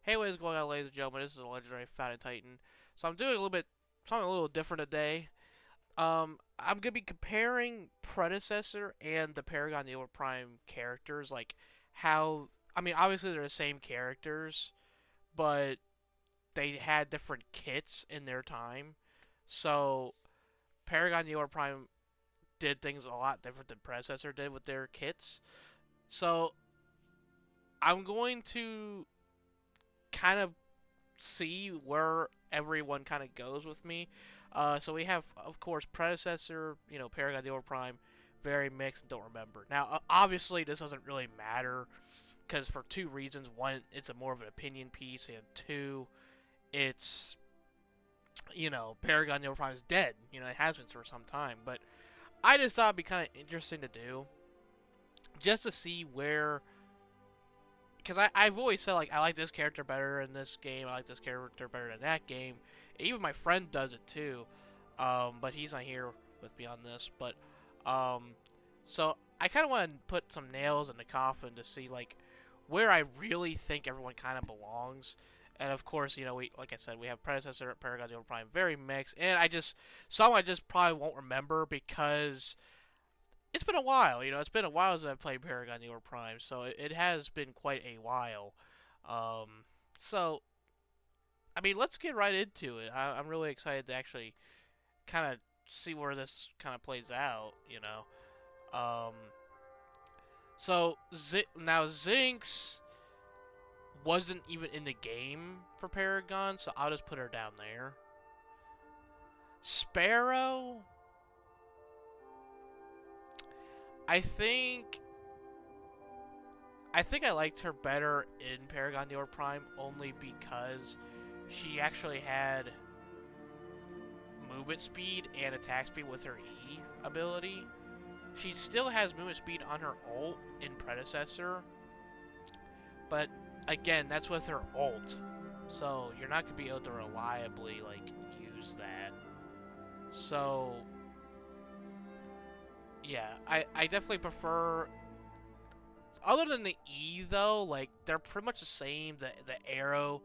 Hey, what is going on, ladies and gentlemen? This is a legendary Fountain Titan. So I'm doing a little bit something a little different today. I'm gonna be comparing Predecessor and the Paragon the Overprime characters, like how obviously they're the same characters, but they had different kits in their time. So Paragon the Overprime did things a lot different than Predecessor did with their kits. So I'm going to kind of see where everyone kind of goes with me. So we have, of course, Predecessor, Paragon the Overprime, very mixed, and don't remember. Now, obviously, this doesn't really matter because for two reasons. One, it's a more of an opinion piece, and two, it's, Paragon the Overprime is dead. It has been for some time. But I just thought it'd be kind of interesting to do just to see where because I've always said like I like this character better in this game. I like this character better in that game. Even my friend does it too, but he's not here with me on this. But um, so I kind of want to put some nails in the coffin to see like where I really think everyone kind of belongs. And of course, we like I said, we have Predecessor, Paragon, Overprime, very mixed. And some I just probably won't remember because it's been a while. It's been a while since I've played Paragon Neo Prime, so it has been quite a while. Um, so let's get right into it. I'm really excited to actually kind of see where this kind of plays out. Um, now Zinx wasn't even in the game for Paragon, so I'll just put her down there. Sparrow, I think I liked her better in Paragon Neo Prime only because she actually had movement speed and attack speed with her E ability. She still has movement speed on her ult in Predecessor, but again, that's with her ult, so you're not gonna be able to reliably use that. So yeah, I definitely prefer. Other than the E though, like they're pretty much the same. The arrow,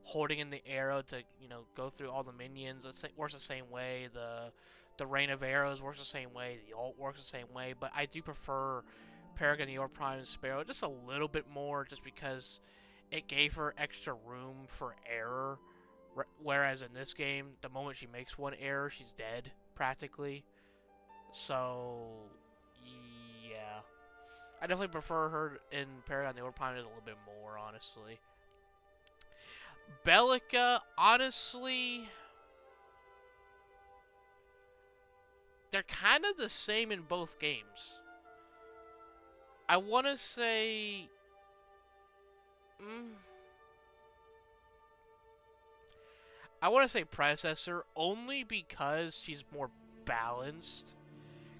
holding in the arrow to go through all the minions, it works the same way. The rain of arrows works the same way. The ult works the same way. But I do prefer Paragon Neo Prime and Sparrow just a little bit more, just because it gave her extra room for error. Whereas in this game, the moment she makes one error, she's dead practically. So yeah. I definitely prefer her in Paragon the Overprime a little bit more, honestly. Bellica, honestly, they're kind of the same in both games. I want to say. Mm, I want to say Predecessor only because she's more balanced.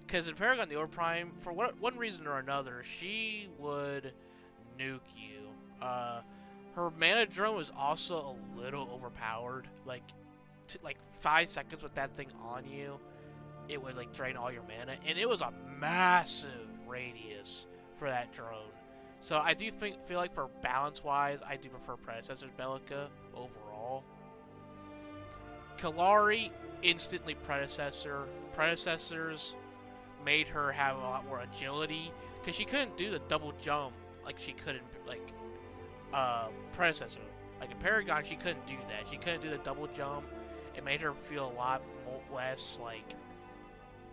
Because in Paragon the Overprime, for one reason or another, she would nuke you. Her mana drone was also a little overpowered. Like 5 seconds with that thing on you, it would drain all your mana, and it was a massive radius for that drone. So I do feel like for balance wise, I do prefer Predecessor's Bellica overall. Kalari, instantly Predecessor. Predecessors made her have a lot more agility because she couldn't do the double jump like she could in Predecessor. Like in Paragon, she couldn't do that. She couldn't do the double jump. It made her feel a lot less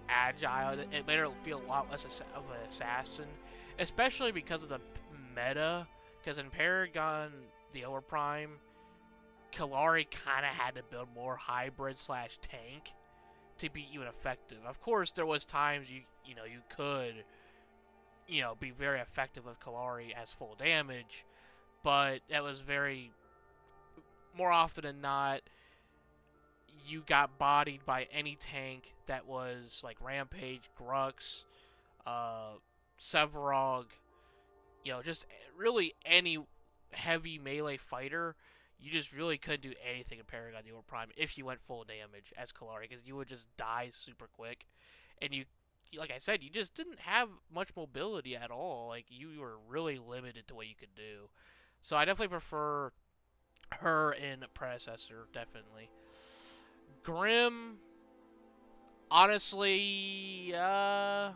agile. It made her feel a lot less of an assassin, especially because of the meta. Because in Paragon, the Overprime, Kalari kind of had to build more hybrid slash tank to be even effective. Of course, there was times you could be very effective with Kalari as full damage, but that was very more often than not you got bodied by any tank that was like Rampage, Grux, Sevarog, just really any heavy melee fighter. You just really couldn't do anything in Paragon Neo Prime if you went full damage as Kalari, because you would just die super quick, and like I said, you just didn't have much mobility at all. Like you were really limited to what you could do. So I definitely prefer her in Predecessor, definitely. Grim, honestly, I'm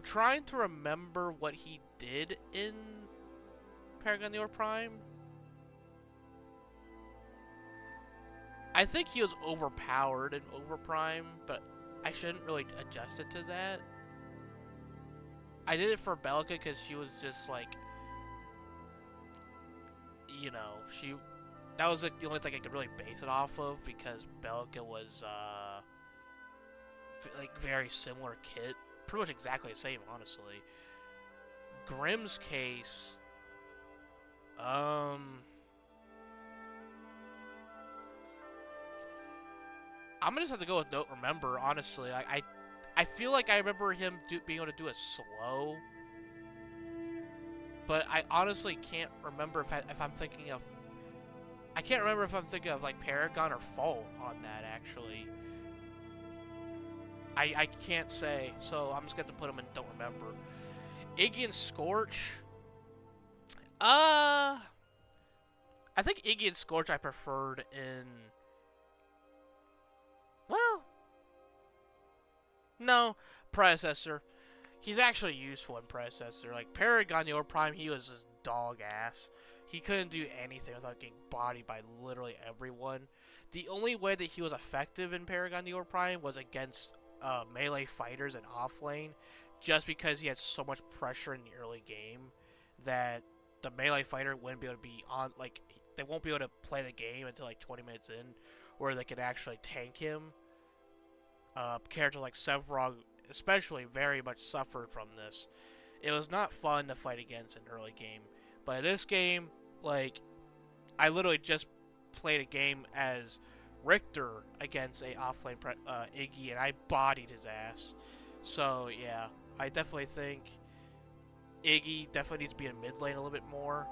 trying to remember what he did in Paragon Neo Prime. I think he was overpowered in Overprime, but I shouldn't really adjust it to that. I did it for Belka because she was just like, you know, that was like the only thing I could really base it off of because Belka was like very similar kit, pretty much exactly the same, honestly. Grimm's case, I'm gonna just have to go with Don't Remember, honestly. I feel like I remember him being able to do a slow, but I honestly can't remember if I'm thinking of. I can't remember if I'm thinking of like Paragon or Fault on that actually. I can't say, so I'm just gonna have to put him in Don't Remember. Iggy and Scorch. I think Iggy and Scorch I preferred in. Well, no, Predecessor. He's actually useful in Predecessor. Like Paragon Neo Prime, he was just dog ass. He couldn't do anything without getting bodied by literally everyone. The only way that he was effective in Paragon Neo Prime was against melee fighters and offlane, just because he had so much pressure in the early game that the melee fighter wouldn't be able to be on. Like they won't be able to play the game until like 20 minutes in, where they could actually tank him. Characters like Sevrog especially very much suffered from this. It was not fun to fight against in early game. But in this game, like, I literally just played a game as Richter against a offlane Iggy, and I bodied his ass. So, yeah, I definitely think Iggy definitely needs to be in mid lane a little bit more.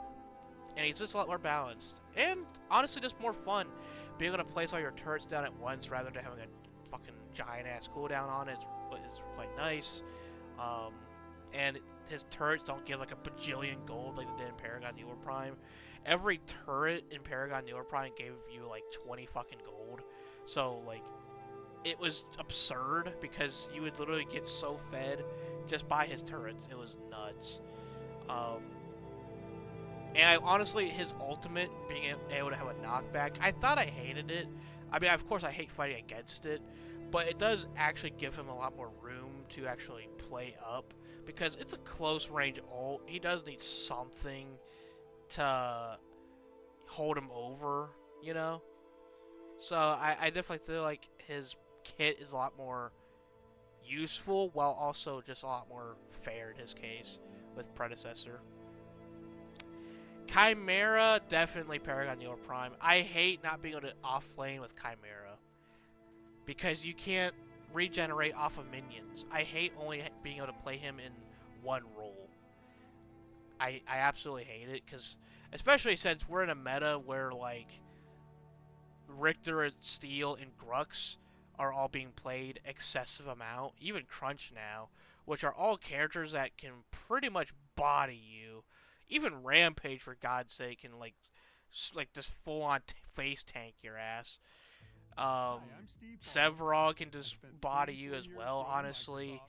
And he's just a lot more balanced. And, honestly, just more fun. Being able to place all your turrets down at once rather than having a fucking giant-ass cooldown on it is quite nice. And his turrets don't give like a bajillion gold like they did in Paragon Neo Prime. Every turret in Paragon Neo Prime gave you like 20 fucking gold. So like it was absurd because you would literally get so fed just by his turrets. It was nuts. And honestly, his ultimate being able to have a knockback, I thought I hated it. I mean, of course I hate fighting against it, but it does actually give him a lot more room to actually play up because it's a close range ult. He does need something to hold him over, you know? So I definitely feel like his kit is a lot more useful while also just a lot more fair in his case with Predecessor. Chimera, definitely Paragon Neo Prime. I hate not being able to offlane with Chimera because you can't regenerate off of minions. I hate only being able to play him in one role. I absolutely hate it because, especially since we're in a meta where like Richter and Steel and Grux are all being played excessive amount, even Crunch now, which are all characters that can pretty much body you. Even Rampage, for God's sake, can like just full on face tank your ass. Sevrog can just body you as well, honestly.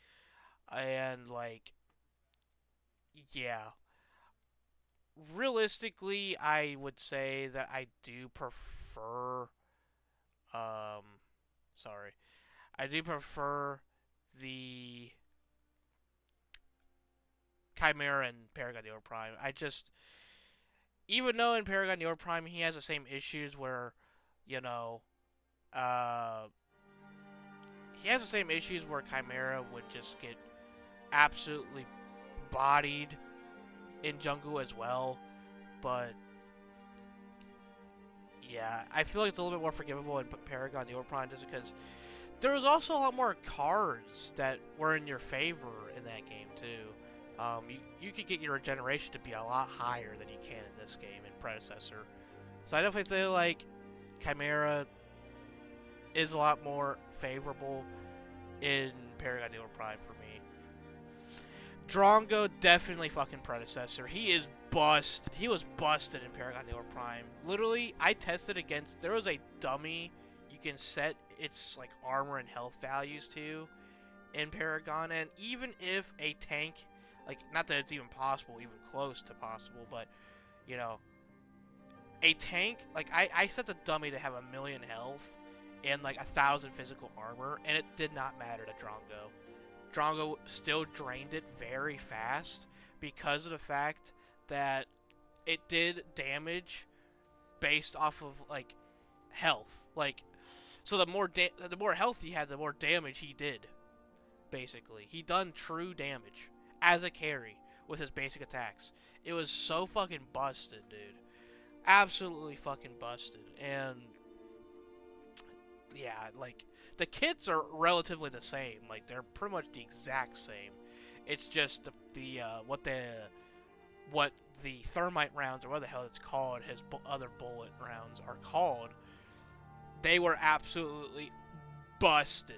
And like, yeah. Realistically, I would say that I do prefer. Um, sorry, I do prefer the Chimera and Paragon Neo Prime. I just, even though in Paragon Neo Prime he has the same issues where, you know, uh, he has the same issues where Chimera would just get absolutely bodied in jungle as well. But yeah, I feel like it's a little bit more forgivable in Paragon Neo Prime just because there was also a lot more cards that were in your favor in that game too. You could get your regeneration to be a lot higher than you can in this game in Predecessor. So I definitely feel like Chimera is a lot more favorable in Paragon Neo Prime for me. Drongo definitely fucking Predecessor. He is bust. He was busted in Paragon the Overprime. Literally, I tested against. There was a dummy you can set its like armor and health values to in Paragon, and even if a tank, like not that it's even possible, even close to possible, but you know, a tank like I set the dummy to have 1,000,000 health and like 1,000 physical armor, and it did not matter to Drongo. Drongo still drained it very fast because of the fact that it did damage based off of like health. Like, so the more health he had, the more damage he did. Basically, he done true damage as a carry with his basic attacks. It was so fucking busted, dude. Absolutely fucking busted. And yeah, like the kits are relatively the same. Like they're pretty much the exact same. It's just what the thermite rounds, or what the hell it's called, his other bullet rounds are called. They were absolutely busted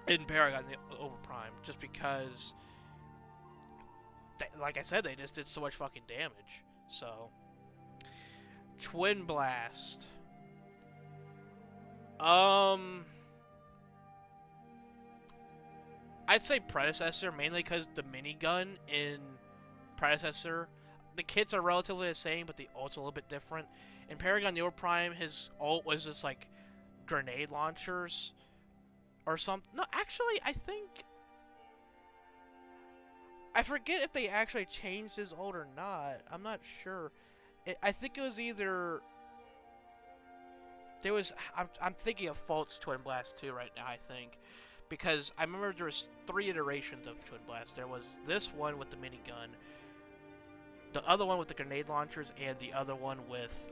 in Paragon Overprime, just because, like I said, they just did so much fucking damage. So, Twin Blast. I'd say Predecessor, mainly because the minigun in Predecessor, the kits are relatively the same, but the ult's a little bit different. In Paragon the Overprime, his ult was just like grenade launchers or something. No, actually, I forget if they actually changed his ult or not. I'm not sure. I think it was either. There was. I'm thinking of Fault's Twin Blast too right now, I think. Because I remember there was 3 iterations of Twin Blast. There was this one with the minigun, the other one with the grenade launchers, and the other one with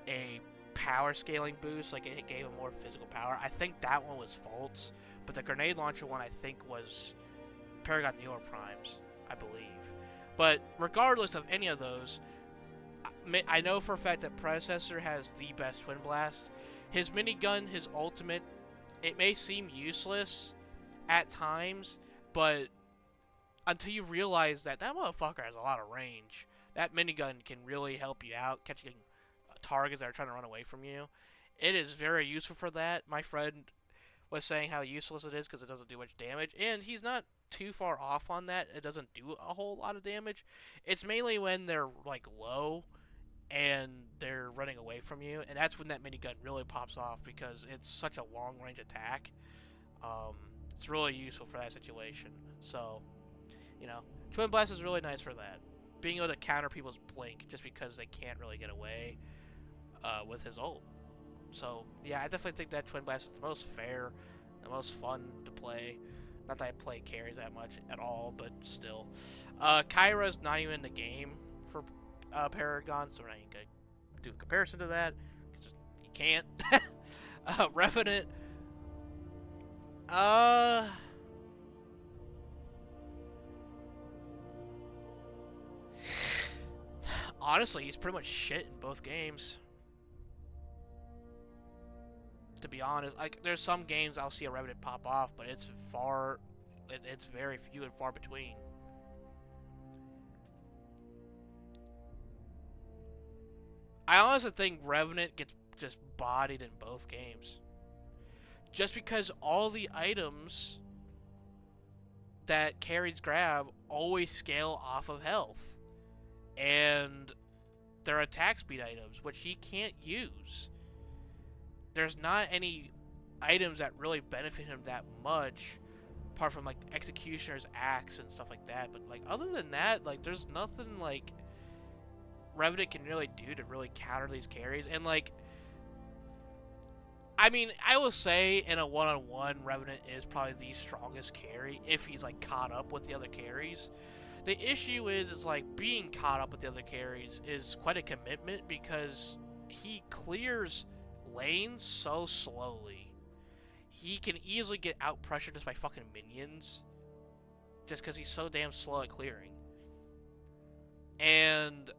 a power scaling boost. Like it gave him more physical power. I think that one was Fault's, but the grenade launcher one I think was Paragon the Overprime's, I believe. But regardless of any of those, I know for a fact that Predecessor has the best Twin Blast. His minigun, his ultimate, it may seem useless at times, but until you realize that motherfucker has a lot of range, that minigun can really help you out, catching targets that are trying to run away from you. It is very useful for that. My friend was saying how useless it is because it doesn't do much damage, and he's not too far off on that. It doesn't do a whole lot of damage. It's mainly when they're like low and they're running away from you, and that's when that minigun really pops off because it's such a long range attack. It's really useful for that situation. So, you know, Twin Blast is really nice for that. Being able to counter people's blink just because they can't really get away with his ult. So, yeah, I definitely think that Twin Blast is the most fair, the most fun to play. Not that I play carries that much at all, but still. Kyra's not even in the game for Paragon, so we're not even going to do a comparison to that, because you can't. Revenant. Honestly, he's pretty much shit in both games. To be honest, like there's some games I'll see a Revenant pop off, but it's very few and far between. I honestly think Revenant gets just bodied in both games. Just because all the items that carries grab always scale off of health. And they're attack speed items, which he can't use. There's not any items that really benefit him that much, apart from like Executioner's Axe and stuff like that. But like other than that, like there's nothing like Revenant can really do to really counter these carries. And like, I mean, I will say in a one-on-one, Revenant is probably the strongest carry if he's like caught up with the other carries. The issue is like being caught up with the other carries is quite a commitment because he clears lanes so slowly. He can easily get out pressured just by fucking minions, just because he's so damn slow at clearing. And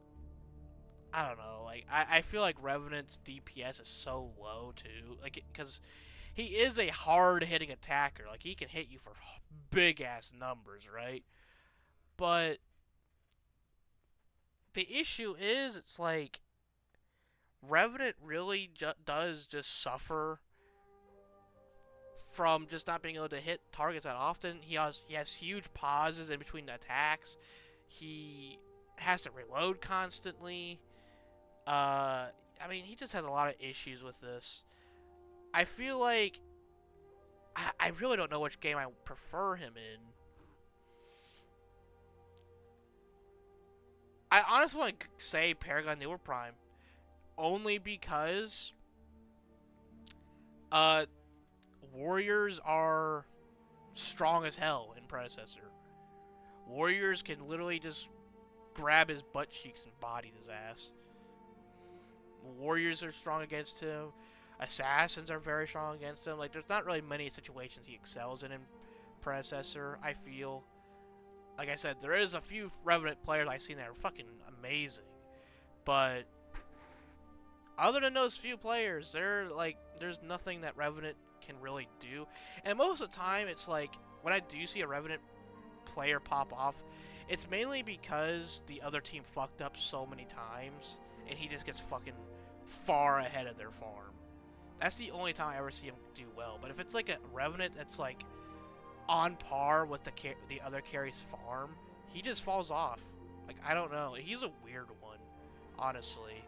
I don't know, like I feel like Revenant's DPS is so low too, like because he is a hard-hitting attacker. Like, he can hit you for big-ass numbers, right? But the issue is, it's like, Revenant really does just suffer from just not being able to hit targets that often. He has huge pauses in between attacks. He has to reload constantly. I mean, he just has a lot of issues with this. I feel like I really don't know which game I prefer him in. I honestly want to say Paragon the Overprime only because uh warriors are strong as hell in Predecessor. Warriors can literally just grab his butt cheeks and body his ass. Warriors are strong against him. Assassins are very strong against him. Like, there's not really many situations he excels in Predecessor, I feel. Like I said, there is a few Revenant players I've seen that are fucking amazing. But other than those few players, there's nothing that Revenant can really do. And most of the time, it's like, when I do see a Revenant player pop off, it's mainly because the other team fucked up so many times, and he just gets fucking far ahead of their farm. That's the only time I ever see him do well. But if it's like a Revenant that's like on par with the other carry's farm, he just falls off. Like, I don't know. He's a weird one, honestly.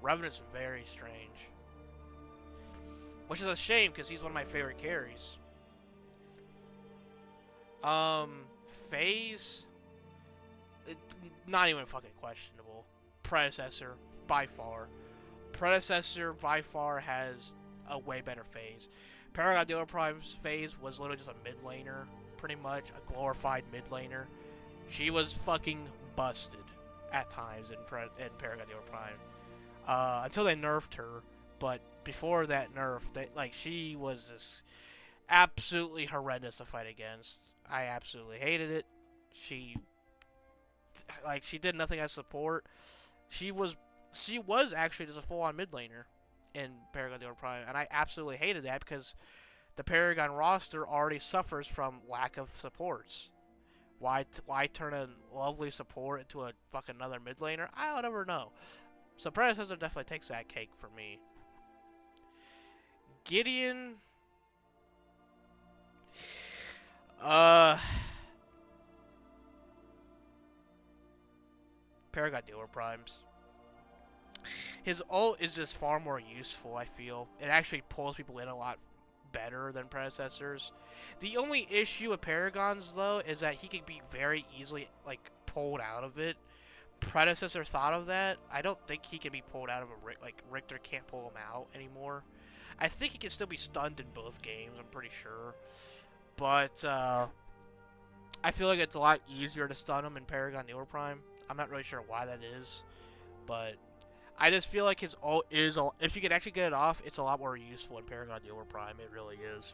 Revenant's very strange. Which is a shame, because he's one of my favorite carries. Phase, not even fucking questionable. Predecessor, by far. Predecessor, by far, has a way better phase. Paragon the Overprime's phase was literally just a mid laner, pretty much. A glorified mid laner. She was fucking busted at times in Paragon the Overprime. Until they nerfed her. But before that nerf, she was just absolutely horrendous to fight against. I absolutely hated it. She did nothing as support. She was actually just a full-on mid laner in Paragon the Overprime, and I absolutely hated that because the Paragon roster already suffers from lack of supports. Why turn a lovely support into a fucking another mid laner? I'll never know. So Predecessor definitely takes that cake for me. Gideon, Paragon the Overprimes. His ult is just far more useful, I feel. It actually pulls people in a lot better than Predecessors. The only issue with Paragons, though, is that he can be very easily, like, pulled out of it. Predecessor thought of that. I don't think he can be pulled out of a... Like, Richter can't pull him out anymore. I think he can still be stunned in both games, I'm pretty sure. But, I feel like it's a lot easier to stun him in Paragon the Overprime. I'm not really sure why that is. But I just feel like his ult is... If you can actually get it off, it's a lot more useful in Paragon the Overprime. It really is.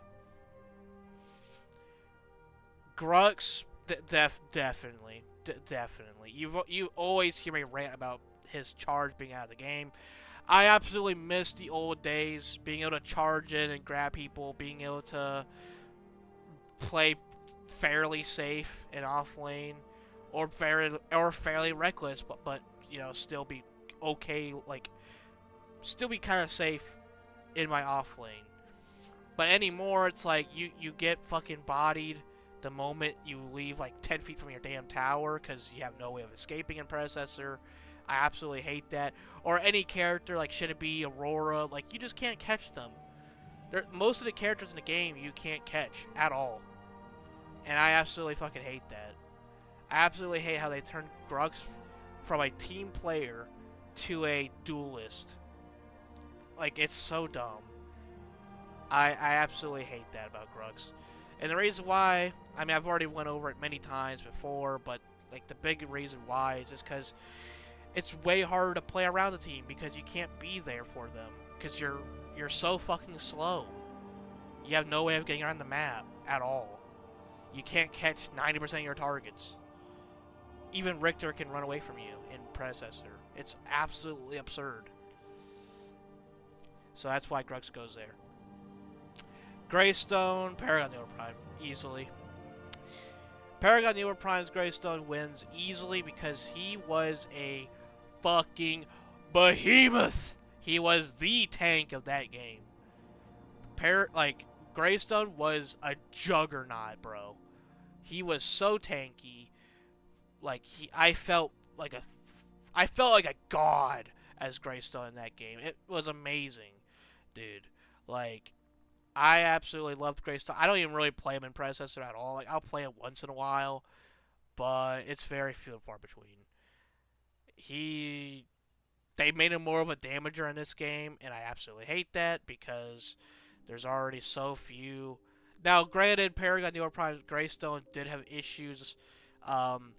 Grux, definitely. Definitely. You always hear me rant about his charge being out of the game. I absolutely miss the old days, being able to charge in and grab people, being able to play fairly safe in off lane, or fairly reckless, but you know, still be okay, like still be kind of safe in my off lane. But anymore, it's like you get fucking bodied the moment you leave like 10 feet from your damn tower because you have no way of escaping in Predecessor. I absolutely hate that. Or any character, like, should it be Aurora, like, you just can't catch them. Most of the characters in the game you can't catch at all. And I absolutely fucking hate that. I absolutely hate how they turned Grux from a team player to a duelist. Like, it's so dumb. I absolutely hate that about Grux. And the reason why, I mean, I've already went over it many times before, but, like, the big reason why is just because it's way harder to play around the team because you can't be there for them because you're so fucking slow. You have no way of getting around the map at all. You can't catch 90% of your targets. Even Richter can run away from you in Predecessor. It's absolutely absurd. So that's why Grux goes there. Greystone, Paragon Overprime, easily. Paragon Overprime's Greystone wins easily because he was a fucking behemoth. He was the tank of that game. Greystone was a juggernaut, bro. He was so tanky. I felt like a god as Greystone in that game. It was amazing, dude. Like, I absolutely loved Greystone. I don't even really play him in Predecessor at all. Like, I'll play him once in a while, but it's very few and far between. He they made him more of a damager in this game, and I absolutely hate that because there's already so few. Now, granted, Paragon Neo Prime Greystone did have issues. Um,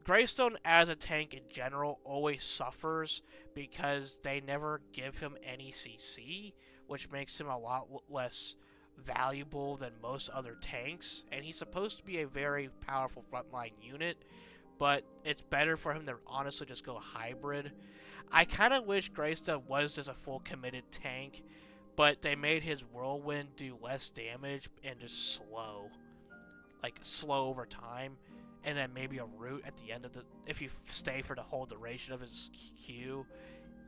Greystone as a tank in general always suffers because they never give him any CC, which makes him a lot less valuable than most other tanks. And he's supposed to be a very powerful frontline unit, but it's better for him to honestly just go hybrid. I kind of wish Greystone was just a full committed tank, but they made his Whirlwind do less damage and just slow. Like, slow over time. And then maybe a root at the end of the... If you stay for the whole duration of his Q,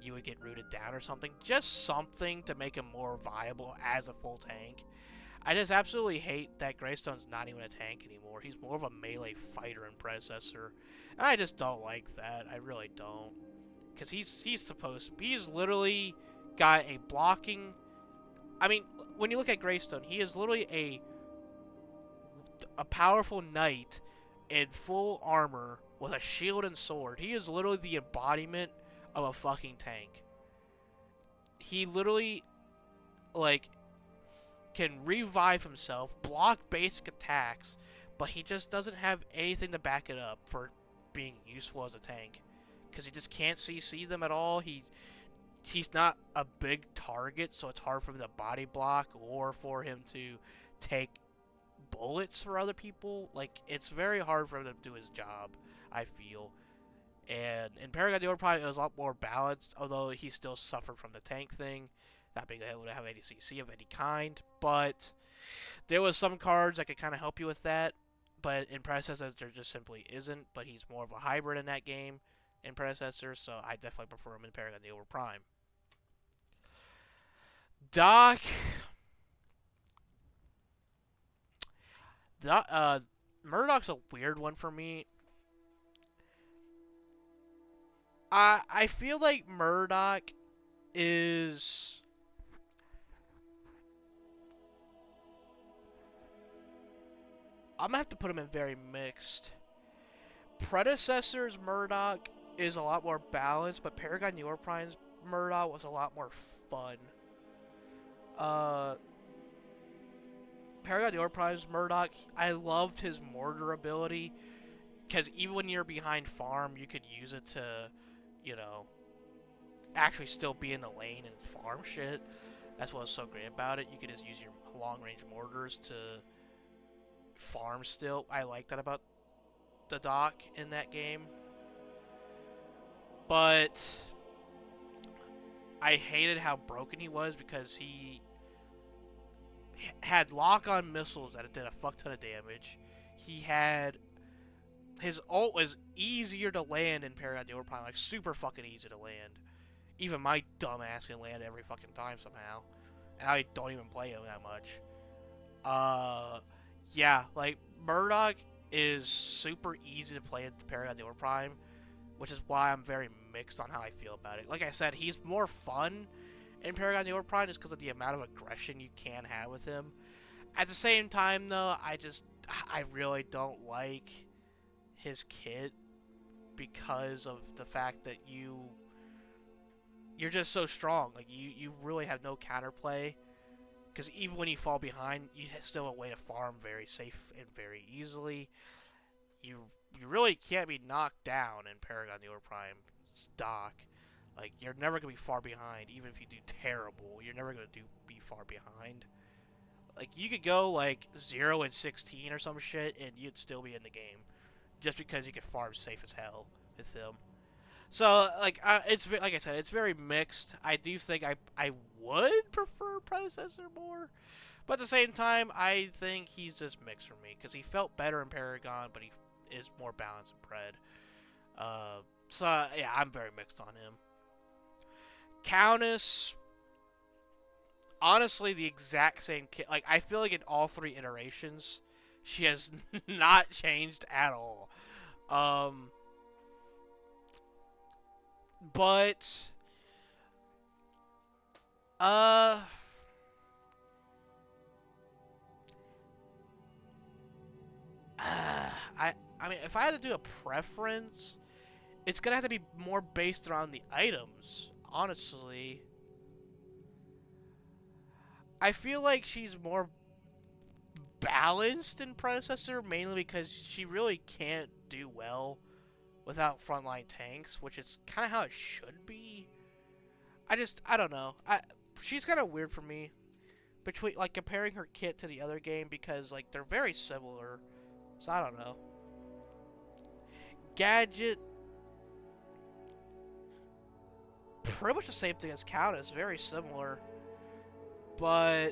you would get rooted down or something. Just something to make him more viable as a full tank. I just absolutely hate that Greystone's not even a tank anymore. He's more of a melee fighter in Predecessor. And I just don't like that. I really don't. Because he's supposed to... He's literally got a blocking... I mean, when you look at Greystone, he is literally a powerful knight in full armor with a shield and sword. He is literally the embodiment of a fucking tank. He literally, like, can revive himself, block basic attacks, but he just doesn't have anything to back it up for being useful as a tank. Because he just can't CC them at all. He's not a big target, so it's hard for him to body block or for him to take bullets for other people. Like, it's very hard for him to do his job, I feel. And in Paragon Overprime, it was a lot more balanced, although he still suffered from the tank thing, not being able to have any CC of any kind. But there was some cards that could kind of help you with that, but in Predecessor, there just simply isn't. But he's more of a hybrid in that game in Predecessor, so I definitely prefer him in Paragon Overprime. Doc... Murdoch's a weird one for me. I feel like Murdoch is... I'm gonna have to put him in very mixed. Predecessor's Murdoch is a lot more balanced, but Paragon Overprime's Murdoch was a lot more fun. Paragon Overprime's Murdoch, I loved his mortar ability, because even when you're behind farm, you could use it to, you know, actually still be in the lane and farm shit. That's what was so great about it. You could just use your long-range mortars to farm still. I like that about the Doc in that game. But I hated how broken he was because he had lock-on missiles that did a fuck ton of damage. He had... His ult was easier to land in Paragon Overprime, like super fucking easy to land. Even my dumb ass can land every fucking time somehow. And I don't even play him that much. Yeah, like, Murdoch is super easy to play in Paragon Overprime, which is why I'm very mixed on how I feel about it. Like I said, he's more fun in Paragon Overprime just because of the amount of aggression you can have with him. At the same time, though, I really don't like his kit because of the fact that you're just so strong. Like, you really have no counterplay. Because even when you fall behind, you still have a way to farm very safe and very easily. You really can't be knocked down in Paragon Overprime Doc. Like, you're never going to be far behind, even if you do terrible. You're never going to be far behind. Like, you could go, like, 0-16 or some shit, and you'd still be in the game. Just because you can farm safe as hell with him. So like like I said, it's very mixed. I do think I would prefer Predecessor more, but at the same time, I think he's just mixed for me because he felt better in Paragon, but he is more balanced in Pred. So yeah, I'm very mixed on him. Countess, honestly, the exact same kid. Like I feel like in all three iterations, she has not changed at all. Um, but uh, I mean, if I had to do a preference, it's gonna have to be more based around the items. Honestly, I feel like she's more balanced in Predecessor, mainly because she really can't do well without frontline tanks, which is kind of how it should be. I don't know. She's kind of weird for me between like comparing her kit to the other game because like they're very similar. So I don't know. Gadget, pretty much the same thing as Countess, very similar, but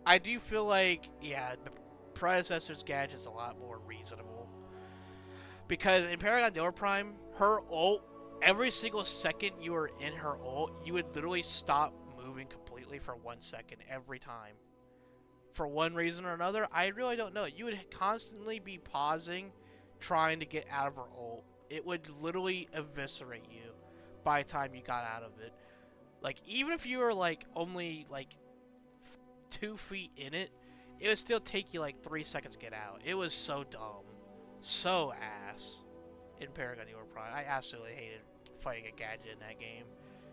I do feel like yeah, the predecessor's gadget's a lot more reasonable because in Paragon the Overprime, her ult every single second you were in her ult, you would literally stop moving completely for 1 second every time. For one reason or another, I really don't know. You would constantly be pausing, trying to get out of her ult. It would literally eviscerate you by the time you got out of it. Like, even if you were, like, only, like, 2 feet in it, it would still take you, like, 3 seconds to get out. It was so dumb. So ass in Paragon Overprime. I absolutely hated fighting a gadget in that game.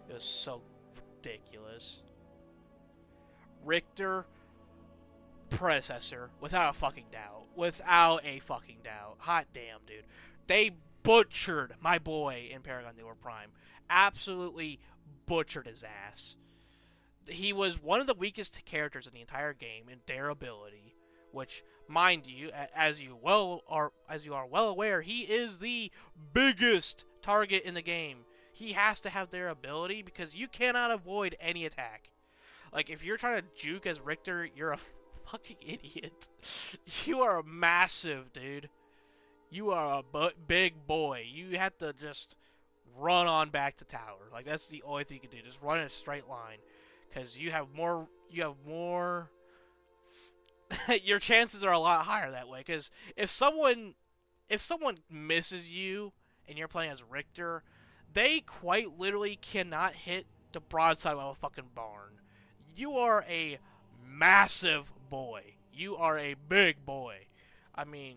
It was so ridiculous. Richter, predecessor, without a fucking doubt. Without a fucking doubt. Hot damn, dude. They butchered my boy in Paragon Overprime. Absolutely butchered his ass. He was one of the weakest characters in the entire game in durability, which, mind you, as you are well aware, he is the biggest target in the game. He has to have durability because you cannot avoid any attack. Like, if you're trying to juke as Richter, you're a fucking idiot. You are a massive, dude. You are a big boy. You have to just run on back to tower. Like, that's the only thing you can do. Just run in a straight line. Because you have more... your chances are a lot higher that way. Because if someone misses you and you're playing as Richter, they quite literally cannot hit the broadside of a fucking barn. You are a massive boy. You are a big boy. I mean,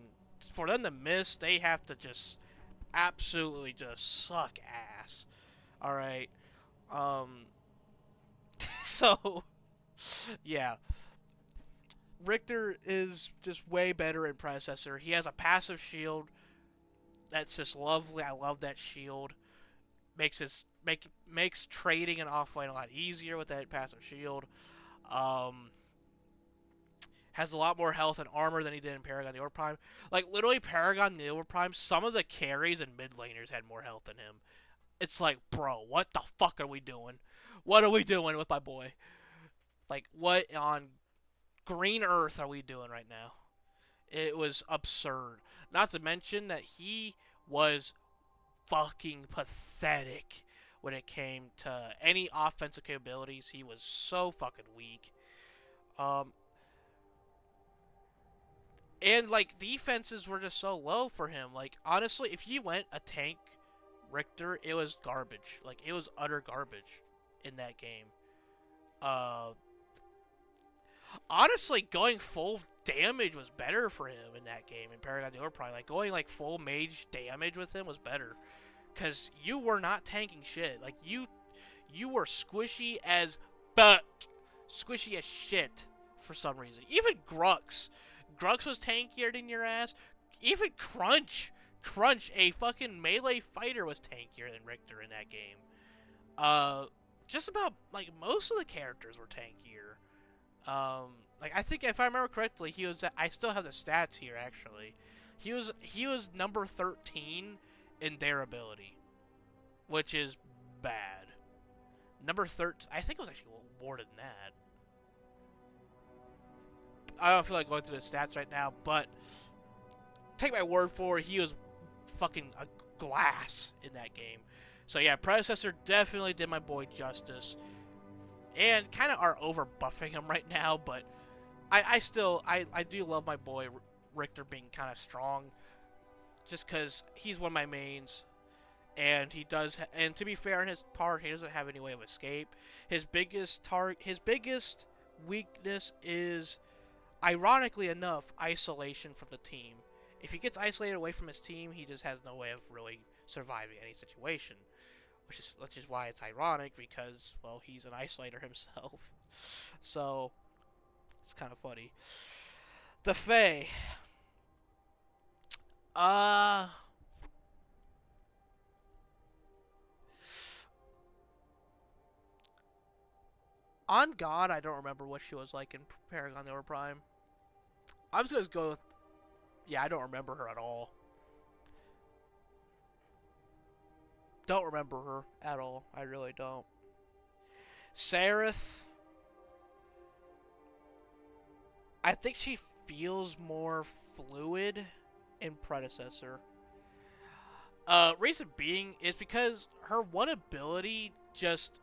for them to miss, they have to just absolutely just suck ass. All right. Um. So, yeah. Richter is just way better in Predecessor. He has a passive shield that's just lovely. I love that shield. Makes trading and offlane a lot easier with that passive shield. Um, has a lot more health and armor than he did in Paragon the Overprime. Like, literally, Paragon the Overprime, some of the carries and mid laners had more health than him. It's like, bro, what the fuck are we doing? What are we doing with my boy? Like, what on green earth are we doing right now? It was absurd. Not to mention that he was fucking pathetic when it came to any offensive capabilities. He was so fucking weak. Um, and like defenses were just so low for him. Like honestly, if you went a tank Richter, it was garbage. Like it was utter garbage in that game. Uh, honestly, going full damage was better for him in that game in Paragon the Overprime. Like going like full mage damage with him was better. Cause you were not tanking shit. Like you were squishy as fuck. Squishy as shit for some reason. Even Grux. Grux was tankier than your ass. Even Crunch. Crunch, a fucking melee fighter, was tankier than Richter in that game. Just about like most of the characters were tankier. Like I think if I remember correctly, he was. I still have the stats here actually. He was number 13 in their ability, which is bad. Number 13, I think it was actually more than that. I don't feel like going through the stats right now, but take my word for it, he was fucking a glass in that game. So yeah, Predecessor definitely did my boy justice, and kind of are over buffing him right now. But I do love my boy Richter being kind of strong, just because he's one of my mains, and he does. And to be fair, in his part, he doesn't have any way of escape. His biggest weakness is, ironically enough, isolation from the team. If he gets isolated away from his team, he just has no way of really surviving any situation. Which is why it's ironic, because, well, he's an isolator himself. So it's kind of funny. The Fae. On God, I don't remember what she was like in Paragon the Overprime. I'm just gonna go with, yeah, I don't remember her at all. Don't remember her at all. I really don't. Sarith. I think she feels more fluid in Predecessor. Reason being is because her one ability just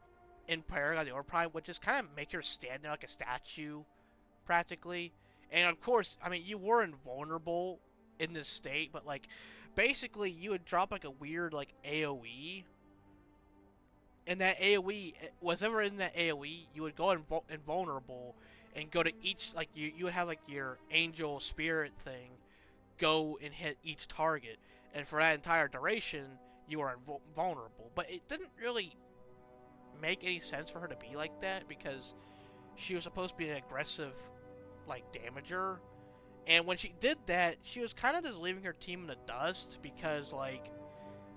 in Paragon the Overprime would just kind of make her stand there like a statue, practically. And of course, I mean, you were invulnerable in this state, but like, basically, you would drop like a weird like AOE, and that AOE, whatever in that AOE, you would go invulnerable and go to each, like, you would have like your angel spirit thing go and hit each target, and for that entire duration, you were invulnerable. But it didn't really make any sense for her to be like that, because she was supposed to be an aggressive, like, damager. And when she did that, she was kind of just leaving her team in the dust, because, like,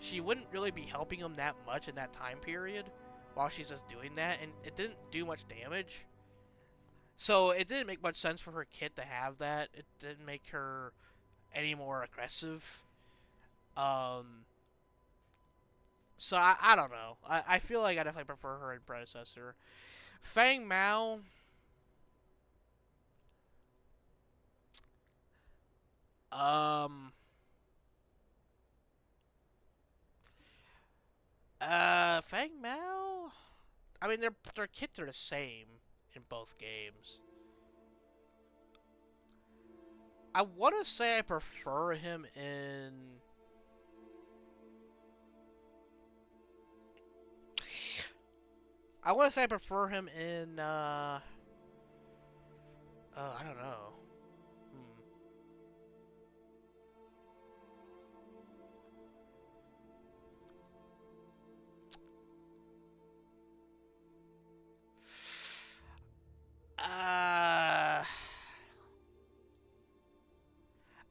she wouldn't really be helping them that much in that time period while she's just doing that, and it didn't do much damage. So it didn't make much sense for her kit to have that. It didn't make her any more aggressive. So I don't know. I feel like I definitely prefer her in Predecessor. Fang Mao. Um. Fang Mao. I mean, their kits are the same in both games. I want to say I prefer him in. I want to say I prefer him in. I don't know.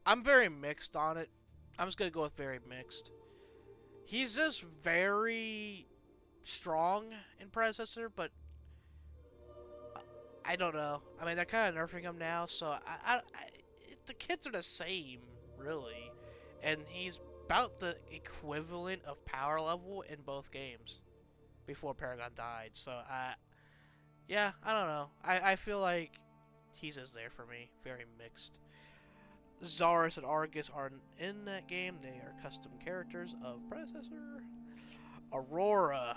I'm very mixed on it. I'm just gonna go with very mixed. He's just very strong in Predecessor, but I don't know. I mean, they're kind of nerfing him now, so the kits are the same, really, and he's about the equivalent of power level in both games before Paragon died. So yeah, I don't know. I feel like he's just there for me. Very mixed. Zarus and Argus aren't in that game. They are custom characters of Predecessor. Aurora.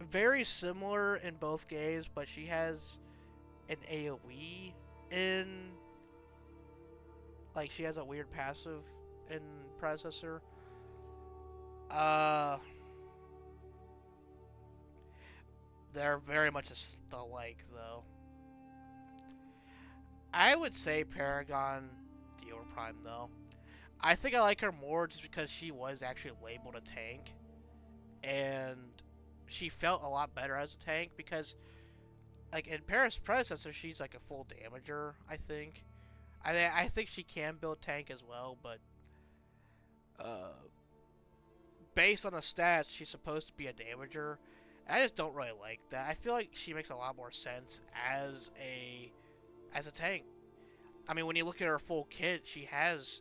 Very similar in both games, but she has an AoE in... Like, she has a weird passive in Predecessor. They're very much alike, though. I would say Paragon the Overprime, though. I think I like her more just because she was actually labeled a tank. And she felt a lot better as a tank because, like, in Predecessor, she's like a full damager, I think. I think she can build tank as well, but based on the stats, she's supposed to be a damager. I just don't really like that. I feel like she makes a lot more sense as as a tank. I mean, when you look at her full kit, she has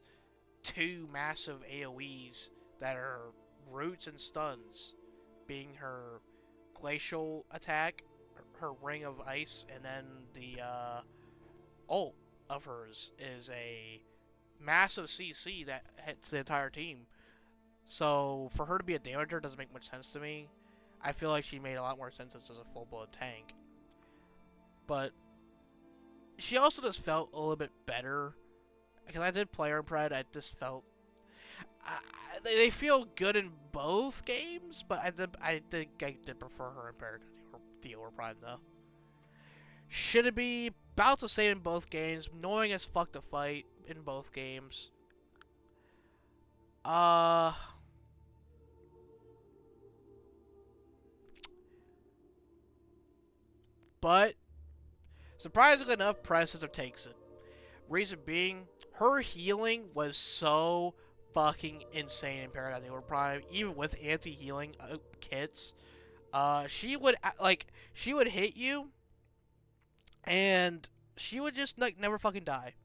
two massive AoEs that are roots and stuns, being her glacial attack, her ring of ice, and then the ult of hers is a massive CC that hits the entire team. So for her to be a damager doesn't make much sense to me. I feel like she made a lot more sense as a full-blown tank. But she also just felt a little bit better. Because I did play her in Pred, I just felt... they feel good in both games, but I did prefer her in Paragon the Overprime, though. Should it be about the same in both games, annoying as fuck to fight in both games? But surprisingly enough, Predecessor takes it. Reason being, her healing was so fucking insane in Paragon the Overprime, even with anti-healing kits. She would hit you, and she would just like never fucking die.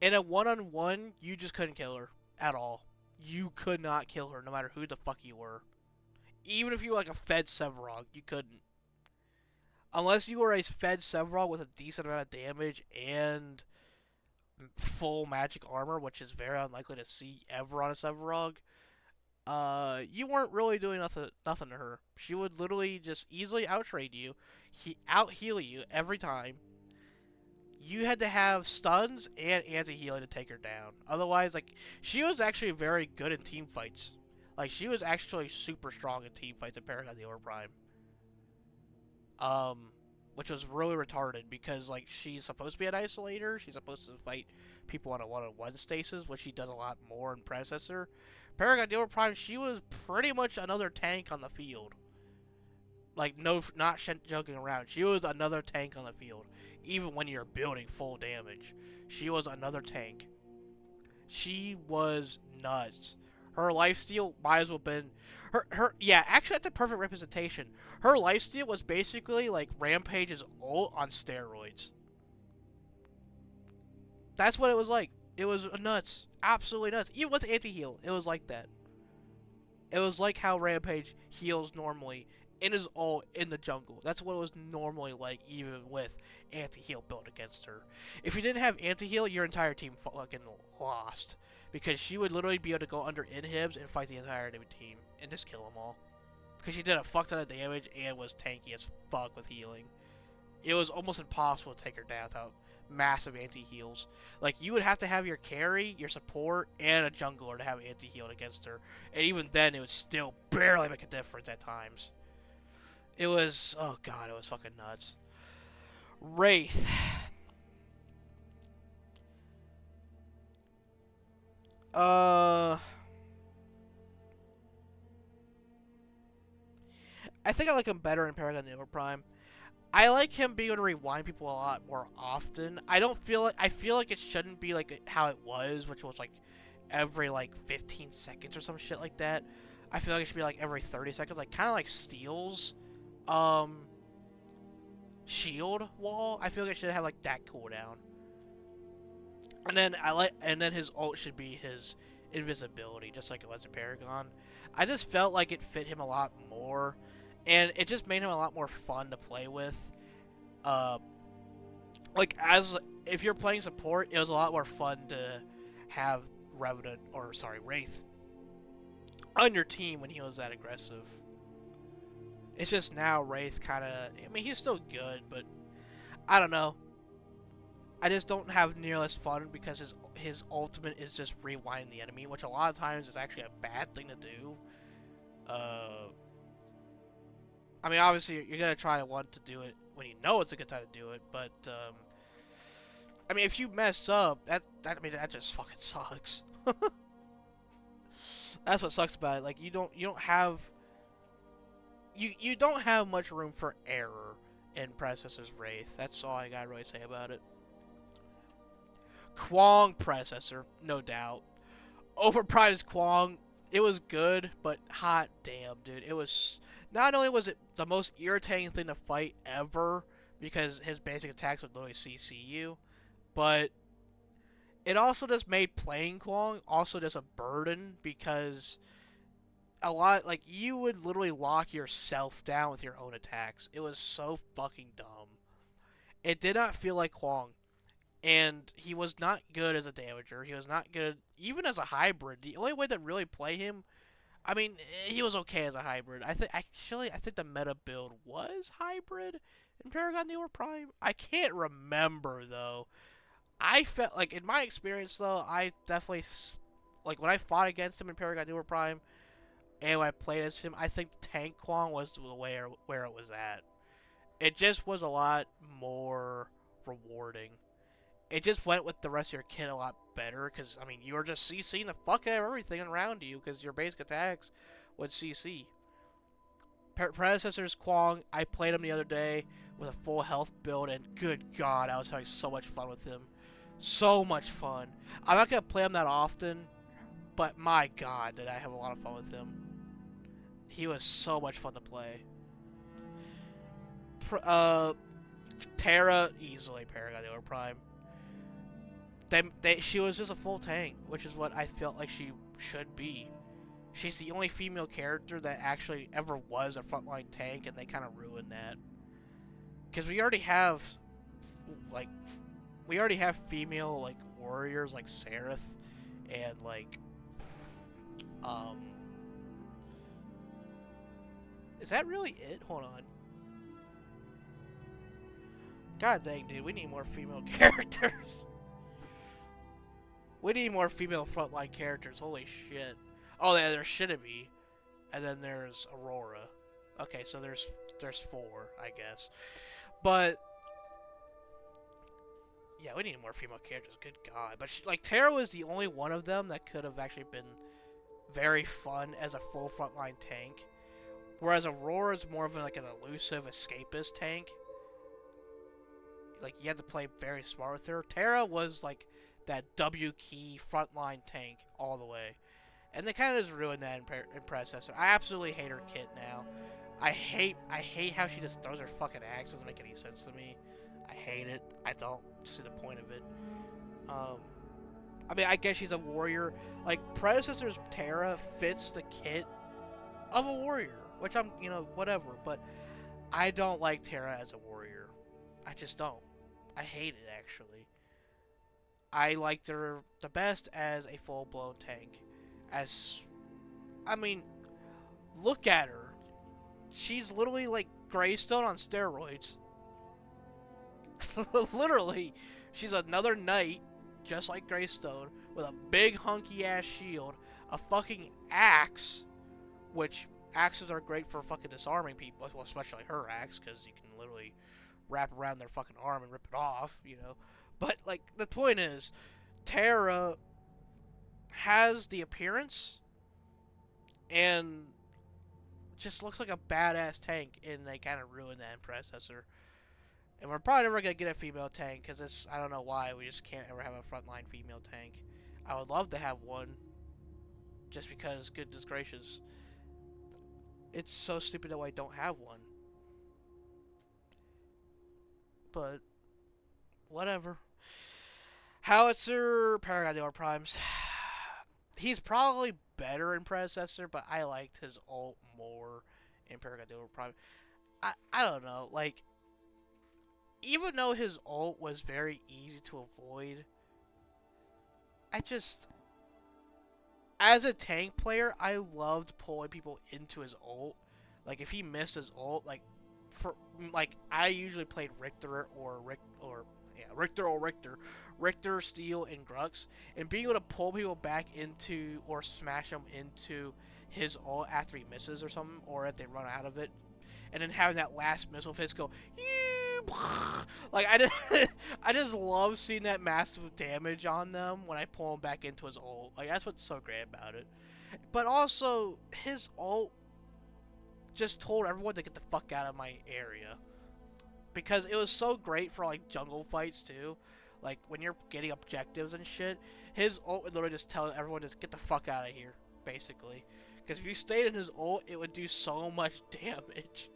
In a one-on-one, you just couldn't kill her at all. You could not kill her, no matter who the fuck you were. Even if you were like a Fed Sevarog, you couldn't. Unless you were a Fed Sevarog with a decent amount of damage and full magic armor, which is very unlikely to see ever on a Sevarog, you weren't really doing nothing to her. She would literally just easily out-trade you, out-heal you every time. You had to have stuns and anti-healing to take her down. Otherwise, like, she was actually very good in team fights. Like, she was actually super strong in team fights in Paragon the Overprime. Which was really retarded because, like, she's supposed to be an isolator. She's supposed to fight people on a one-on-one stasis, which she does a lot more in Predecessor. Paragon the Overprime, she was pretty much another tank on the field. Like, no, not joking around. She was another tank on the field. Even when you're building full damage. She was another tank. She was nuts. Her lifesteal might as well have been... Yeah, actually that's a perfect representation. Her lifesteal was basically like Rampage's ult on steroids. That's what it was like. It was nuts. Absolutely nuts. Even with anti-heal, it was like that. It was like how Rampage heals normally in his ult in the jungle. That's what it was normally like, even with anti-heal built against her. If you didn't have anti-heal, your entire team fucking lost. Because she would literally be able to go under inhibs and fight the entire enemy team and just kill them all. Because she did a fuck ton of damage and was tanky as fuck with healing. It was almost impossible to take her down without massive anti-heals. Like, you would have to have your carry, your support, and a jungler to have anti-healed against her. And even then, it would still barely make a difference at times. It was... oh god, it was fucking nuts. Wraith. I think I like him better in Paragon the Overprime. I like him being able to rewind people a lot more often. I feel like it shouldn't be like how it was, which was like every like 15 seconds or some shit like that. I feel like it should be like every 30 seconds, like kind of like Steel's shield wall. I feel like it should have like that cooldown. And then his ult should be his invisibility, just like it was in Paragon. I just felt like it fit him a lot more, and it just made him a lot more fun to play with. Like, if you're playing support, it was a lot more fun to have Wraith on your team when he was that aggressive. It's just now Wraith kind of... I mean, he's still good, but I don't know. I just don't have near as fun because his ultimate is just rewind the enemy, which a lot of times is actually a bad thing to do. I mean, obviously, you're going to try to want to do it when you know it's a good time to do it, but, I mean, if you mess up, that just fucking sucks. That's what sucks about it. Like, you don't have much room for error in Predecessor's Wraith. That's all I gotta really say about it. Kwong Predecessor, no doubt. Overprime's Kwong, it was good, but hot damn, dude. It was... not only was it the most irritating thing to fight ever, because his basic attacks would literally CC you. But it also just made playing Kwong also just a burden because a lot like you would literally lock yourself down with your own attacks. It was so fucking dumb. It did not feel like Kwong. And he was not good as a damager. He was not good even as a hybrid. The only way to really play him, I mean, he was okay as a hybrid. I think the meta build was hybrid in Paragon Neo Prime. I can't remember though. I felt like in my experience though, I definitely like when I fought against him in Paragon Neo Prime and when I played as him, I think Tank Kwong was the where it was at. It just was a lot more rewarding. It just went with the rest of your kit a lot better because, I mean, you were just CCing the fuck out of everything around you because your basic attacks would CC. Predecessor's Kwong, I played him the other day with a full health build, and good god, I was having so much fun with him. So much fun. I'm not going to play him that often, but my god, did I have a lot of fun with him. He was so much fun to play. Terra, easily Paragon Overprime. She was just a full tank, which is what I felt like she should be. She's the only female character that actually ever was a frontline tank, and they kind of ruined that. Because we already have female like warriors like Seraph, and like, is that really it? Hold on. God dang, dude, we need more female characters. We need more female frontline characters. Holy shit. Oh, yeah, there shouldn't be. And then there's Aurora. Okay, so there's 4, I guess. But yeah, we need more female characters. Good god. But like Terra was the only one of them that could have actually been very fun as a full frontline tank. Whereas Aurora is more of like an elusive escapist tank. Like you had to play very smart with her. Terra was like that W key frontline tank all the way. And they kind of just ruined that in Predecessor. I absolutely hate her kit now. I hate how she just throws her fucking axe. Doesn't make any sense to me. I hate it. I don't see the point of it. I mean, I guess she's a warrior. Like, Predecessor's Terra fits the kit of a warrior. Which I'm, whatever. But I don't like Terra as a warrior. I just don't. I hate it, actually. I liked her the best as a full-blown tank. Look at her. She's literally like Greystone on steroids. Literally. She's another knight, just like Greystone, with a big hunky-ass shield, a fucking axe, which axes are great for fucking disarming people, well, especially her axe, because you can literally wrap around their fucking arm and rip it off, But, like, the point is, Terra has the appearance and just looks like a badass tank, and they kind of ruined that in Predecessor. And we're probably never going to get a female tank, because I don't know why, we just can't ever have a frontline female tank. I would love to have one, just because, goodness gracious, it's so stupid that I don't have one. But, whatever. Howitzer, Paragon Overprimes. He's probably better in Predecessor, but I liked his ult more in Paragon Overprime. I don't know, like, even though his ult was very easy to avoid, as a tank player, I loved pulling people into his ult. Like, if he missed his ult, I usually played Richter or Richter, Steel, and Grux, and being able to pull people back into or smash them into his ult after he misses or something, or if they run out of it, and then having that last missile of his go, like I just love seeing that massive damage on them when I pull him back into his ult. Like, that's what's so great about it. But also, his ult just told everyone to get the fuck out of my area. Because it was so great for, like, jungle fights, too. Like, when you're getting objectives and shit, his ult would literally just tell everyone to get the fuck out of here, basically. Because if you stayed in his ult, it would do so much damage.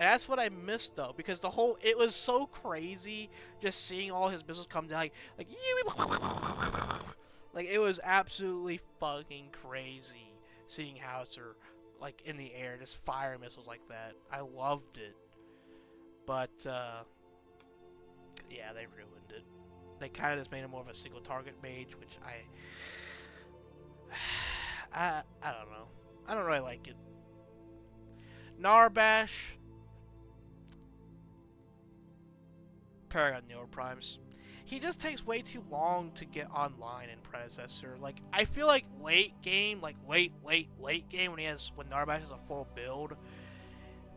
And that's what I missed though, because it was so crazy just seeing all his missiles come down, like like it was absolutely fucking crazy seeing Hauser like in the air just fire missiles like that. I loved it, but yeah, they ruined it. They kind of just made him more of a single target mage, which I don't know. I don't really like it. Narbash, Paragon Neo Primes. He just takes way too long to get online in Predecessor. Like, I feel like late game, like late game when Narbash has a full build,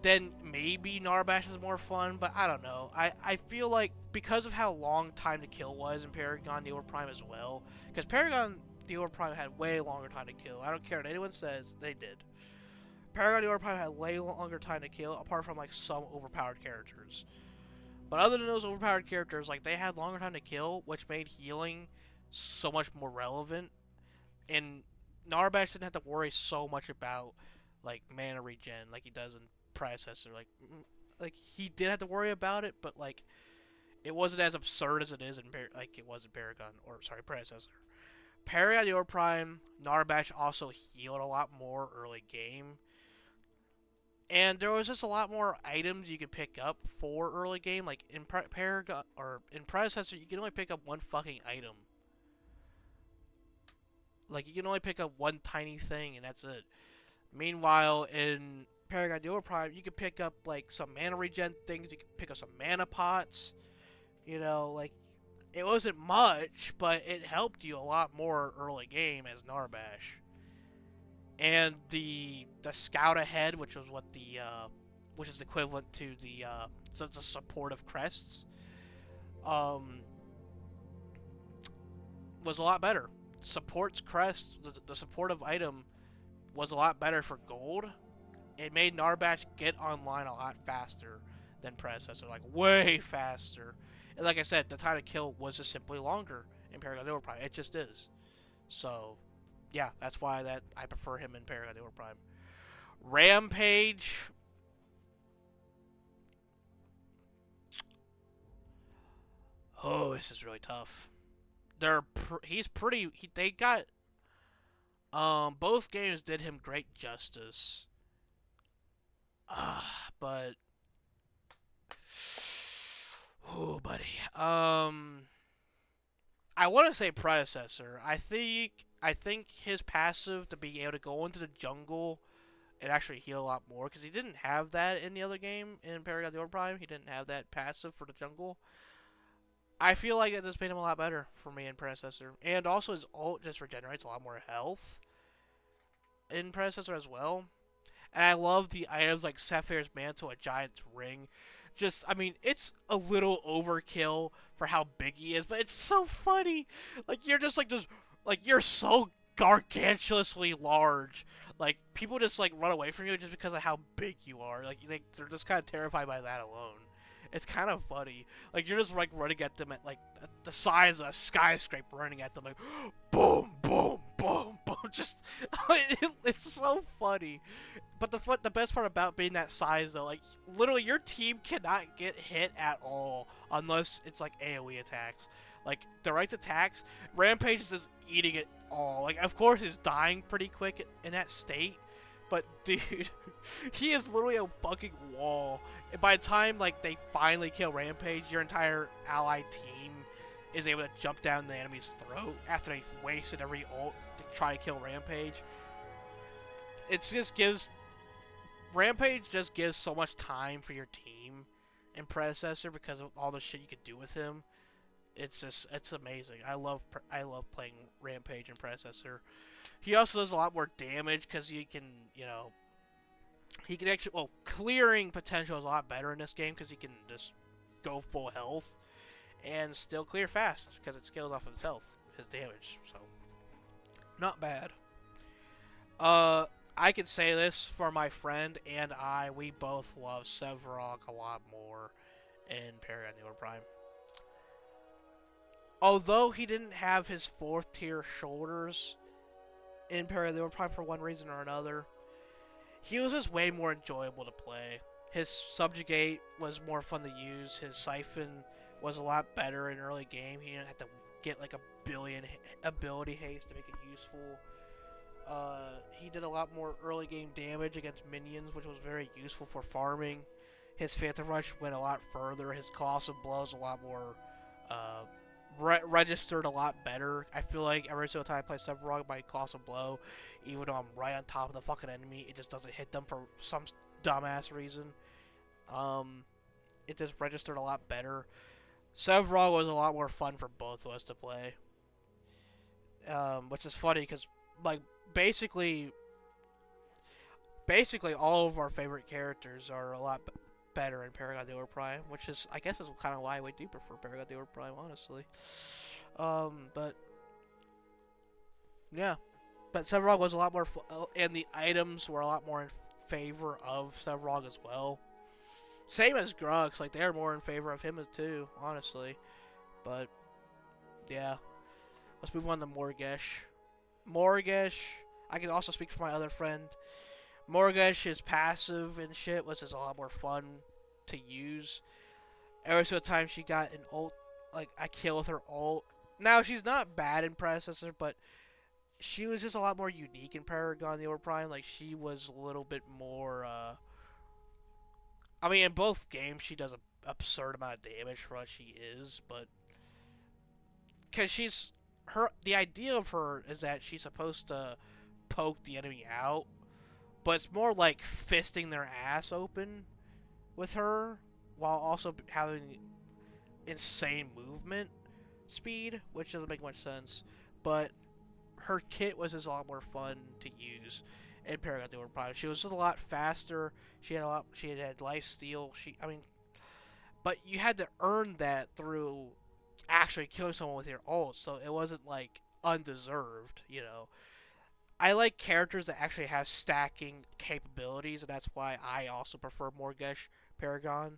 then maybe Narbash is more fun, but I don't know. I feel like because of how long time to kill was in Paragon Neo Prime as well, because Paragon Neo Prime had way longer time to kill. I don't care what anyone says, they did. Paragon Neo Prime had way longer time to kill, apart from like some overpowered characters. But other than those overpowered characters, like they had longer time to kill, which made healing so much more relevant. And Narbash didn't have to worry so much about like mana regen like he does in Predecessor. Like he did have to worry about it, but like it wasn't as absurd as it is in like it was in Paragon or sorry Predecessor. Paragon Neo Prime, Narbash also healed a lot more early game. And there was just a lot more items you could pick up for early game. Like in Paragon or in Predecessor, you can only pick up one fucking item. Like you can only pick up one tiny thing, and that's it. Meanwhile, in Paragon Neo Prime, you can pick up like some mana regen things. You can pick up some mana pots. You know, like it wasn't much, but it helped you a lot more early game as Narbash. And the scout ahead, which was what which is equivalent to the supportive crests, was a lot better. Support's crest, the supportive item, was a lot better for gold. It made Narbash get online a lot faster than Predecessor, like way faster. And like I said, the time to kill was just simply longer in Paragon Overprime. It just is. So yeah, that's why I prefer him in Paragon Overprime. Rampage. Oh, this is really tough. They got both games did him great justice. But oh, buddy. I want to say Predecessor. I think his passive to be able to go into the jungle and actually heal a lot more, because he didn't have that in the other game in Paragon Overprime. He didn't have that passive for the jungle. I feel like it just made him a lot better for me in Predecessor. And also his ult just regenerates a lot more health in Predecessor as well. And I love the items like Sapphire's Mantle, a Giant's Ring. Just, I mean, it's a little overkill for how big he is, but it's so funny. Like, you're just like, you're so gargantuously large. Like, people just, like, run away from you just because of how big you are. Like, they're just kind of terrified by that alone. It's kind of funny. Like, you're just, like, running at them at, like, the size of a skyscraper, running at them, like, boom, boom, boom, boom. Just, it's so funny. But the best part about being that size, though, like, literally your team cannot get hit at all unless it's, like, AoE attacks. Like, direct attacks, Rampage is just eating it all. Like, of course, he's dying pretty quick in that state. But, dude, he is literally a fucking wall. And by the time, like, they finally kill Rampage, your entire allied team is able to jump down the enemy's throat after they wasted every ult to try to kill Rampage. It just gives... Rampage just gives so much time for your team in Predecessor because of all the shit you could do with him. It's amazing. I love playing Rampage in Predecessor. He also does a lot more damage because he can, you know, he can actually, well, clearing potential is a lot better in this game because he can just go full health and still clear fast because it scales off of his health, his damage. So, not bad. I can say this for my friend and I, we both love Sevarog a lot more in Paragon Overprime. Although he didn't have his 4th tier shoulders in Paragon Overprime for one reason or another, he was just way more enjoyable to play. His Subjugate was more fun to use. His Siphon was a lot better in early game. He didn't have to get like a billion ability haste to make it useful. He did a lot more early game damage against minions, which was very useful for farming. His Phantom Rush went a lot further. His Cost of Blows a lot more uh, registered a lot better. I feel like every single time I play Sevarog, my Cost of Blow, even though I'm right on top of the fucking enemy, it just doesn't hit them for some dumbass reason. Um, it just registered a lot better. Sevarog was a lot more fun for both of us to play. Which is funny because, like, basically, all of our favorite characters are a lot better in Paragon the Overprime, which is, I guess, is kind of why we do prefer Paragon the Overprime, honestly. But yeah, but Sevarog was a lot more, and the items were a lot more in favor of Sevarog as well. Same as Grux, like they're more in favor of him too, honestly. But yeah, let's move on to Morgesh. Morgesh, I can also speak for my other friend. Morgesh is passive and shit, which is a lot more fun to use. Every single time she got an ult, like a kill with her ult. Now she's not bad in Predecessor, but she was just a lot more unique in Paragon the Overprime. Like she was a little bit more. I mean, in both games she does an absurd amount of damage for what she is, but because the idea of her is that she's supposed to poke the enemy out, but it's more like fisting their ass open with her while also having insane movement speed, which doesn't make much sense. But her kit was just a lot more fun to use in Paragon the Overprime. She was just a lot faster. She had life steal. But you had to earn that through actually killing someone with your ult, so it wasn't like undeserved, you know. I like characters that actually have stacking capabilities, and that's why I also prefer Morgesh Paragon.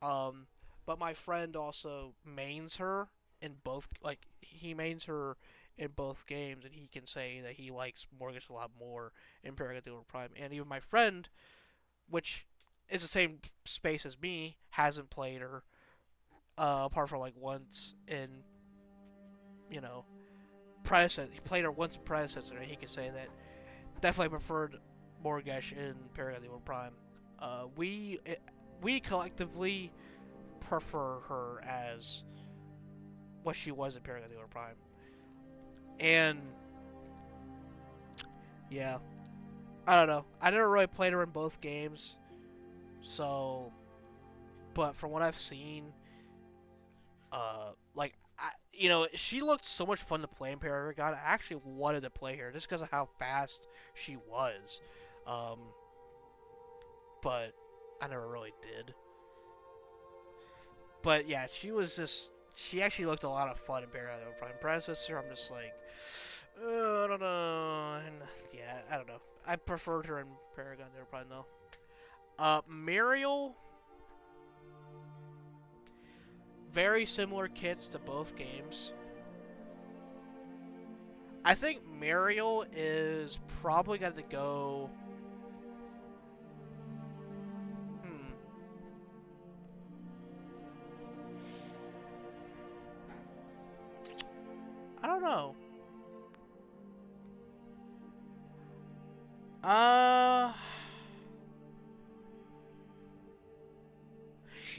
But my friend also mains her in both, like he mains her in both games, and he can say that he likes Morgesh a lot more in Paragon the Overprime. And even my friend, which is the same space as me, hasn't played her apart from like once in, you know, Predecessor. He played her once in Predecessor, and he can say that definitely preferred Morgesh in Paragon the Overprime. We collectively prefer her as what she was in Paragon the Overprime. And yeah, I don't know. I never really played her in both games, so. But from what I've seen, like she looked so much fun to play in Paragon. I actually wanted to play her just because of how fast she was. But I never really did. But yeah, she actually looked a lot of fun in Paragon Prime Predecessor. I'm just like, I don't know. And yeah, I don't know. I preferred her in Paragon Prime though. Muriel, very similar kits to both games. I think Muriel is probably got to go. I don't know.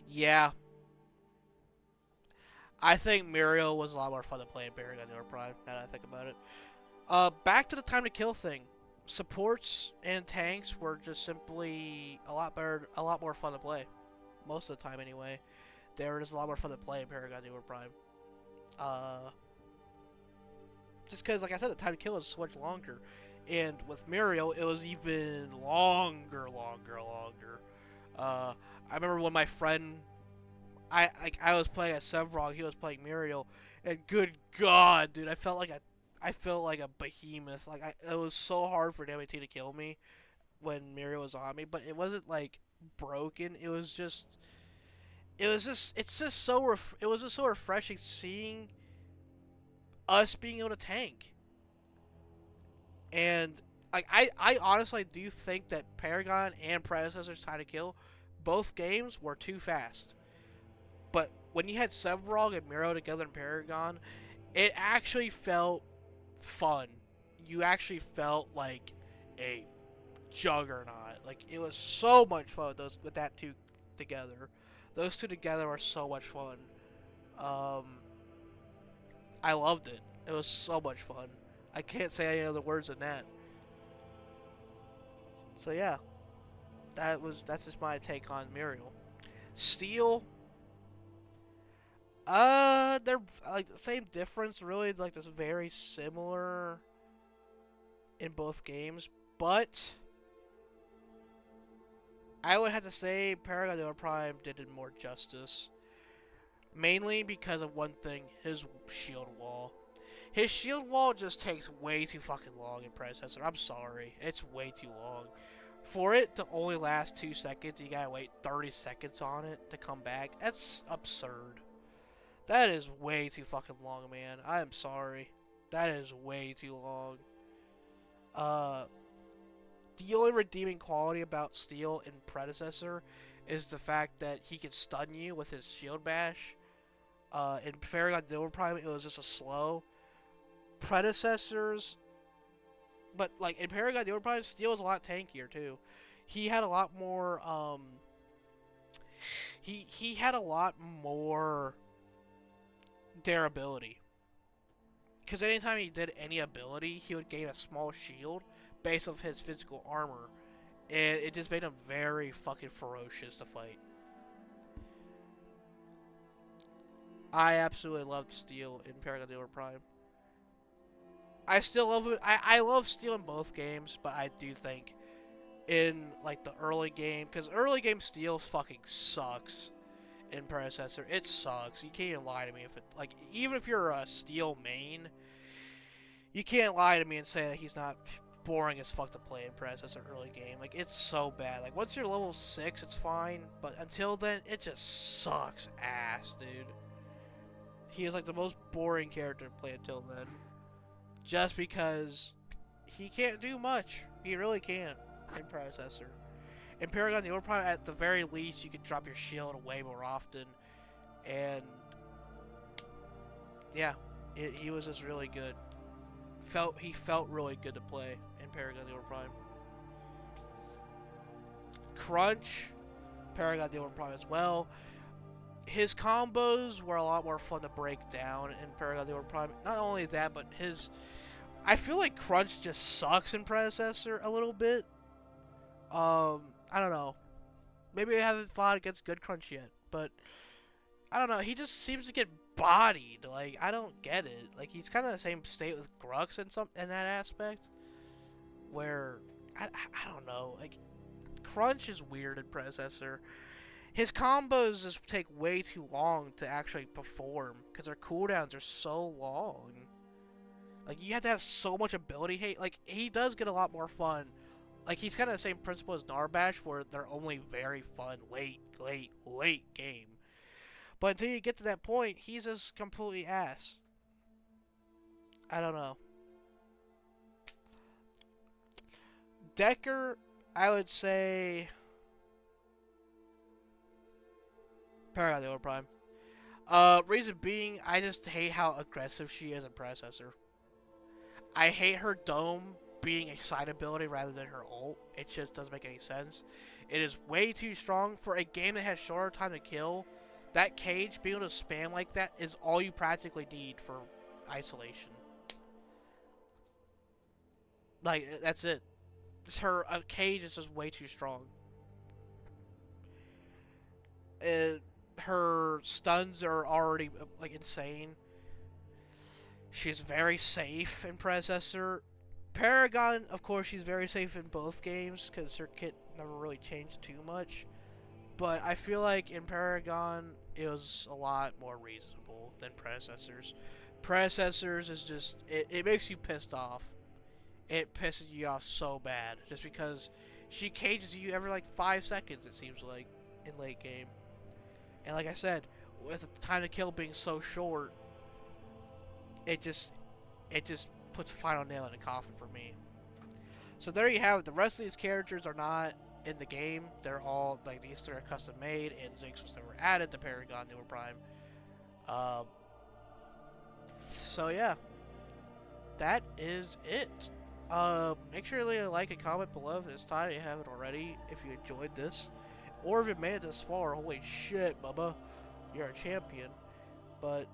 Yeah. I think Muriel was a lot more fun to play in Paragon Prime, now that I think about it. Back to the time to kill thing. Supports and tanks were just simply a lot better, a lot more fun to play. Most of the time, anyway. They were just a lot more fun to play in Paragon Prime. Just because, like I said, the time to kill is so much longer. And with Muriel, it was even longer. I remember when my friend, I was playing at Sevrog, he was playing Muriel, and good God, dude, I felt like a behemoth. Like it was so hard for WT to kill me when Muriel was on me, but it wasn't like broken. It was just so refreshing seeing us being able to tank. And like I honestly do think that Paragon and Predecessor's time to kill both games were too fast. But when you had Sevarog and Miro together in Paragon, it actually felt fun. You actually felt like a juggernaut. Like it was so much fun with that two together. Those two together are so much fun. Um, I loved it. It was so much fun. I can't say any other words than that. So yeah, that's just my take on Muriel. Steel, they're like the same difference, really. Like this very similar in both games, but I would have to say Paragon Overprime did it more justice. Mainly because of one thing, his shield wall. His shield wall just takes way too fucking long in Predecessor. I'm sorry. It's way too long. For it to only last 2 seconds, you gotta wait 30 seconds on it to come back. That's absurd. That is way too fucking long, man. I am sorry. That is way too long. The only redeeming quality about Steel in Predecessor is the fact that he can stun you with his shield bash. In Paragon Overprime, it was just a slow. Predecessors, but like in Paragon Overprime, Steel is a lot tankier too. He had a lot more. He had a lot more durability. Because anytime he did any ability, he would gain a small shield based off his physical armor, and it just made him very fucking ferocious to fight. I absolutely loved Steel in Paragon Overprime. I still love it. I love Steel in both games, but I do think in like the early game, because early game Steel fucking sucks in Predecessor. It sucks. You can't even lie to me if it like even if you're a Steel main, you can't lie to me and say that he's not boring as fuck to play in Predecessor early game. Like it's so bad. Like once you're level 6, it's fine, but until then, it just sucks ass, dude. He is like the most boring character to play until then. Just because he can't do much. He really can't in Predecessor. In Paragon the Overprime, at the very least, you can drop your shield way more often. And yeah, he was just really good. He felt really good to play in Paragon the Overprime. Crunch, Paragon the Overprime as well. His combos were a lot more fun to break down in Paragon the Overprime. Not only that, but I feel like Crunch just sucks in Predecessor a little bit. I don't know. Maybe I haven't fought against good Crunch yet, but I don't know. He just seems to get bodied. Like I don't get it. Like he's kind of the same state with Grux in that aspect, where I don't know. Like Crunch is weird in Predecessor. His combos just take way too long to actually perform because their cooldowns are so long. Like you have to have so much ability hate. Like he does get a lot more fun. Like he's kind of the same principle as Narbash, where they're only very fun late game. But until you get to that point, he's just completely ass. I don't know. Decker, I would say Paragon Overprime. Reason being, I just hate how aggressive she is in Predecessor. I hate her dome being a side ability rather than her ult. It just doesn't make any sense. It is way too strong for a game that has shorter time to kill. That cage, being able to spam like that, is all you practically need for isolation. Like, that's it. Her cage is just way too strong. Her stuns are already, like, insane. She's very safe in Predecessor. Paragon, of course, she's very safe in both games because her kit never really changed too much. But I feel like in Paragon, it was a lot more reasonable than Predecessors. Predecessors is just, it makes you pissed off. It pisses you off so bad just because she cages you every like 5 seconds, it seems like, in late game. And like I said, with the time to kill being so short, it just puts a final nail in the coffin for me. So there you have it. The rest of these characters are not in the game. They're all like these three are custom made, and Zinx was never added to Paragon the Overprime. Uh, so yeah, that is it. Make sure to leave a like and comment below if it's time you haven't already. If you enjoyed this, or if you made it this far, holy shit, Bubba, you're a champion. But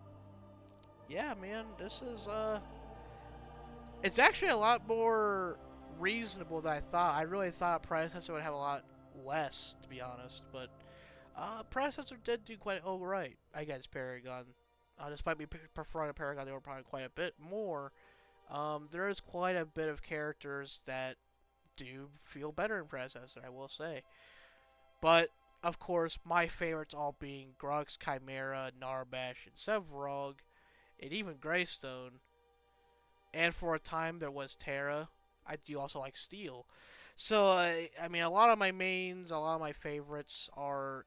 yeah, man, this is it's actually a lot more reasonable than I thought. I really thought Predecessor would have a lot less, to be honest. But Predecessor did do quite alright against Paragon. Despite me preferring Paragon, they were probably quite a bit more. There is quite a bit of characters that do feel better in Predecessor, I will say. But, of course, my favorites all being Grux, Chimera, Narbash, and Sevarog, and even Greystone. And for a time, there was Terra. I do also like Steel. So, I mean, a lot of my mains, a lot of my favorites are,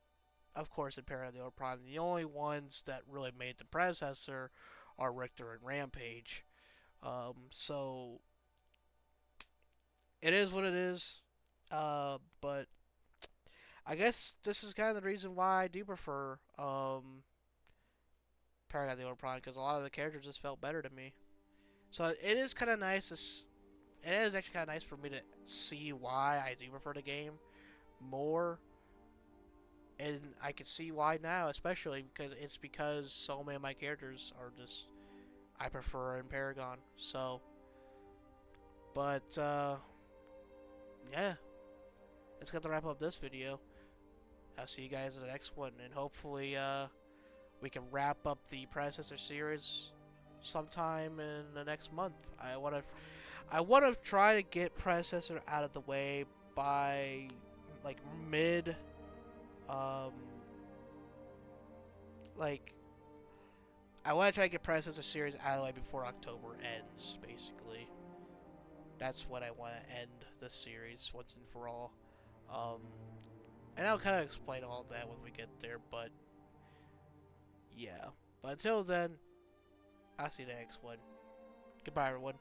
of course, in Paragon the Overprime. The only ones that really made the Predecessor are Richter and Rampage. So, it is what it is. But I guess this is kind of the reason why I do prefer Paragon the Overprime, because a lot of the characters just felt better to me. So it is kind of nice it is actually kind of nice for me to see why I do prefer the game more, and I can see why now, especially because so many of my characters are just I prefer in Paragon. So, but yeah, it's gonna wrap up this video. I'll see you guys in the next one, and hopefully we can wrap up the Predecessor series sometime in the next month. I want to try to get Predecessor out of the way by like mid like I want to try to get Predecessor series out of the way before October ends, basically. That's when I want to end the series once and for all. And I'll kind of explain all that when we get there, but yeah. But until then, I'll see you in the next one. Goodbye, everyone.